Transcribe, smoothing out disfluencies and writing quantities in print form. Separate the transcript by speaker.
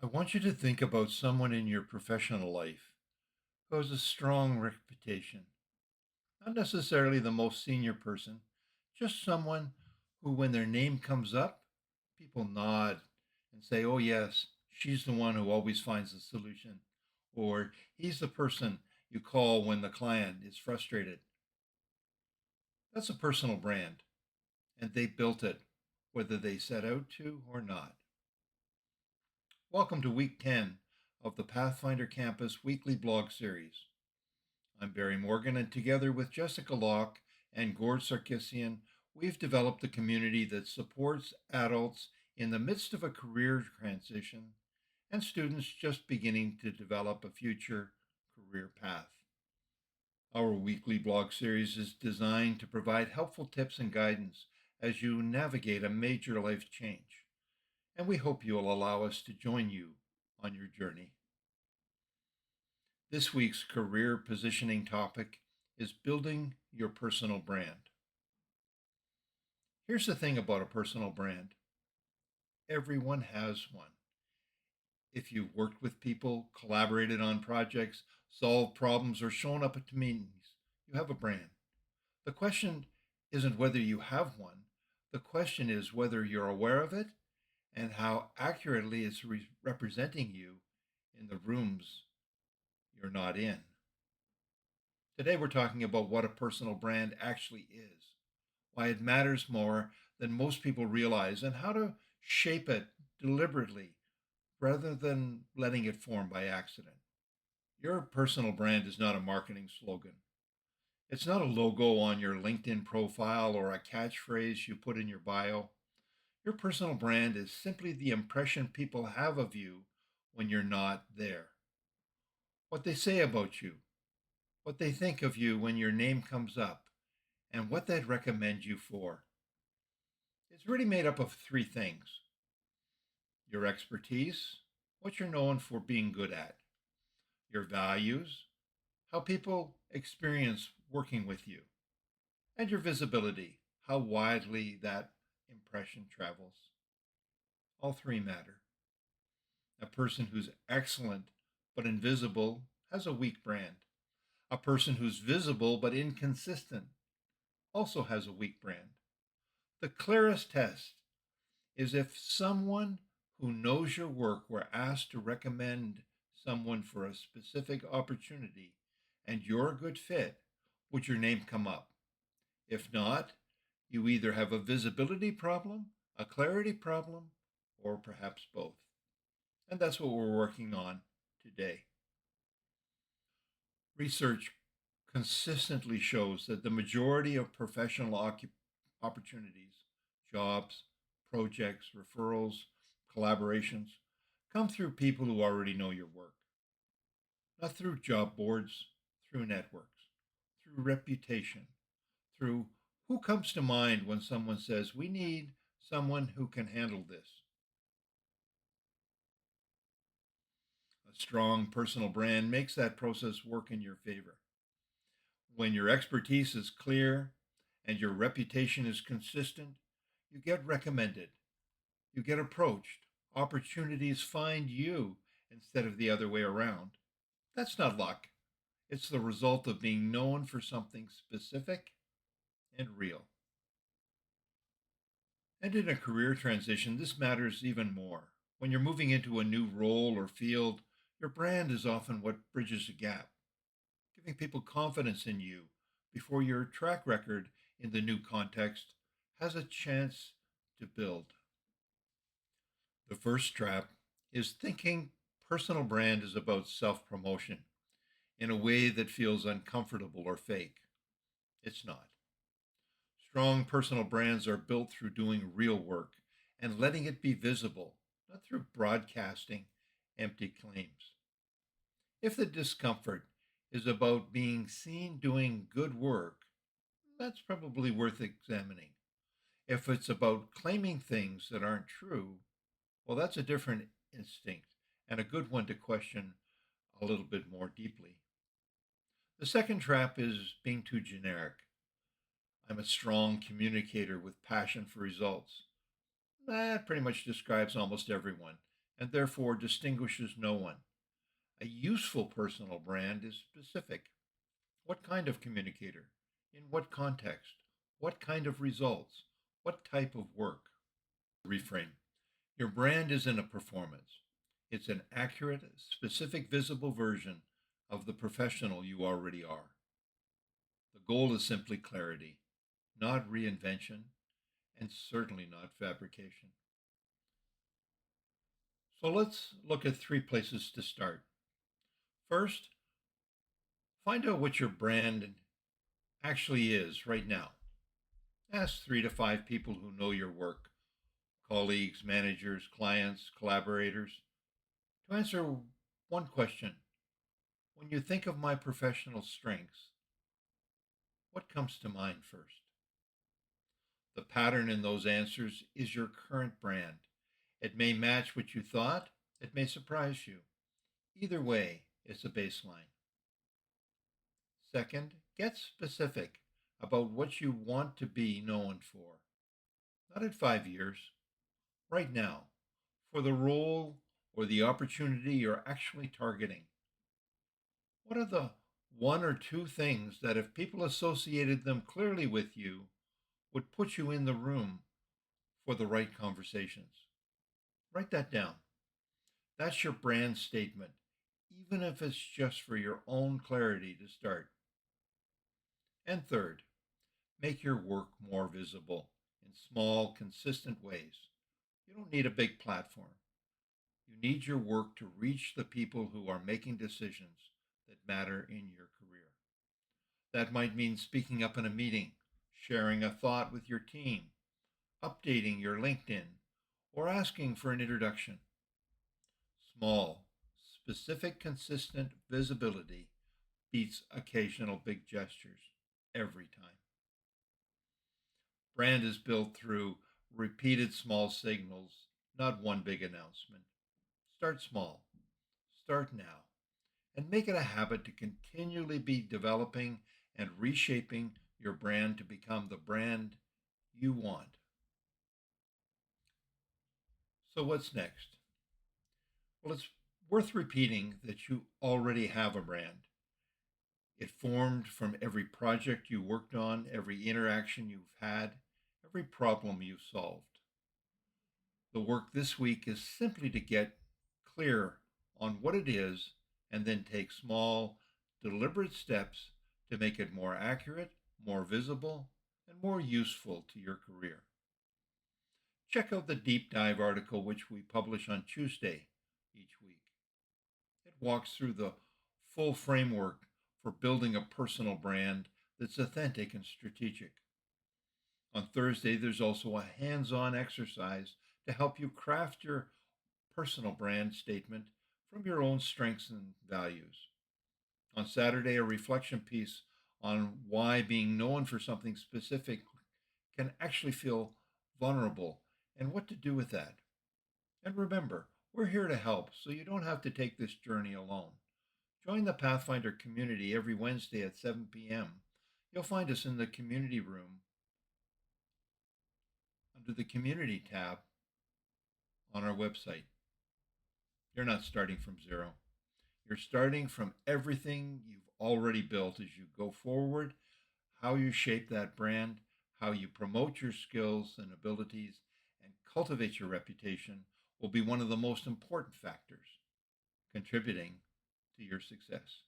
Speaker 1: I want you to think about someone in your professional life who has a strong reputation. Not necessarily the most senior person, just someone who, when their name comes up, people nod and say, oh, yes, she's the one who always finds the solution. Or he's the person you call when the client is frustrated. That's a personal brand, and they built it, whether they set out to or not. Welcome to week 10 of the Pathfinder Campus weekly blog series. I'm Barry Morgan, and together with Jessica Locke and Gord Sarkissian, we've developed a community that supports adults in the midst of a career transition and students just beginning to develop a future career path. Our weekly blog series is designed to provide helpful tips and guidance as you navigate a major life change, and we hope you'll allow us to join you on your journey. This week's career positioning topic is building your personal brand. Here's the thing about a personal brand: everyone has one. If you've worked with people, collaborated on projects, solved problems, or shown up at meetings, you have a brand. The question isn't whether you have one, the question is whether you're aware of it and how accurately it's representing you in the rooms you're not in. Today, we're talking about what a personal brand actually is, why it matters more than most people realize, and how to shape it deliberately rather than letting it form by accident. Your personal brand is not a marketing slogan. It's not a logo on your LinkedIn profile or a catchphrase you put in your bio. Your personal brand is simply the impression people have of you when you're not there. What they say about you, what they think of you when your name comes up, and what they'd recommend you for. It's really made up of three things: your expertise, what you're known for being good at; your values, how people experience working with you; and your visibility, how widely that impression travels. All three matter. A person who's excellent but invisible has a weak brand. A person who's visible but inconsistent also has a weak brand. The clearest test is if someone who knows your work were asked to recommend someone for a specific opportunity and you're a good fit, would your name come up? If not, you either have a visibility problem, a clarity problem, or perhaps both. And that's what we're working on today. Research consistently shows that the majority of professional opportunities, jobs, projects, referrals, collaborations, come through people who already know your work, not through job boards, through networks, through reputation, through who comes to mind when someone says, we need someone who can handle this. A strong personal brand makes that process work in your favor. When your expertise is clear and your reputation is consistent, you get recommended, you get approached, opportunities find you instead of the other way around. That's not luck. It's the result of being known for something specific and real. And in a career transition, this matters even more. When you're moving into a new role or field, your brand is often what bridges the gap, giving people confidence in you before your track record in the new context has a chance to build. The first trap is thinking personal brand is about self promotion in a way that feels uncomfortable or fake. It's not. Strong personal brands are built through doing real work and letting it be visible, not through broadcasting empty claims. If the discomfort is about being seen doing good work, that's probably worth examining. If it's about claiming things that aren't true, well, that's a different instinct and a good one to question a little bit more deeply. The second trap is being too generic. I'm a strong communicator with passion for results. That pretty much describes almost everyone, and therefore distinguishes no one. A useful personal brand is specific. What kind of communicator? In what context? What kind of results? What type of work? Reframe. Your brand isn't a performance. It's an accurate, specific, visible version of the professional you already are. The goal is simply clarity, not reinvention, and certainly not fabrication. So let's look at three places to start. First, find out what your brand actually is right now. Ask 3 to 5 people who know your work, colleagues, managers, clients, collaborators, to answer one question. When you think of my professional strengths, what comes to mind first? The pattern in those answers is your current brand. It may match what you thought, it may surprise you. Either way, it's a baseline. Second, get specific about what you want to be known for. Not in 5 years, right now, for the role or the opportunity you're actually targeting. What are the one or two things that, if people associated them clearly with you, would put you in the room for the right conversations? Write that down. That's your brand statement, even if it's just for your own clarity to start. And third, make your work more visible in small, consistent ways. You don't need a big platform. You need your work to reach the people who are making decisions that matter in your career. That might mean speaking up in a meeting, sharing a thought with your team, updating your LinkedIn, or asking for an introduction. Small, specific, consistent visibility beats occasional big gestures every time. Brand is built through repeated small signals, not one big announcement. Start small, start now, and make it a habit to continually be developing and reshaping your brand to become the brand you want. So, what's next? Well, it's worth repeating that you already have a brand. It formed from every project you worked on, every interaction you've had, every problem you've solved. The work this week is simply to get clear on what it is and then take small, deliberate steps to make it more accurate, more visible, and more useful to your career. Check out the deep dive article which we publish on Tuesday each week. It walks through the full framework for building a personal brand that's authentic and strategic. On Thursday, there's also a hands on exercise to help you craft your personal brand statement from your own strengths and values. On Saturday, a reflection piece on why being known for something specific can actually feel vulnerable and what to do with that. And remember, we're here to help, so you don't have to take this journey alone. Join the Pathfinder community every Wednesday at 7 p.m. You'll find us in the community room under the community tab on our website. You're not starting from zero. You're starting from everything you've already built as you go forward, how you shape that brand, how you promote your skills and abilities, and cultivate your reputation will be one of the most important factors contributing to your success.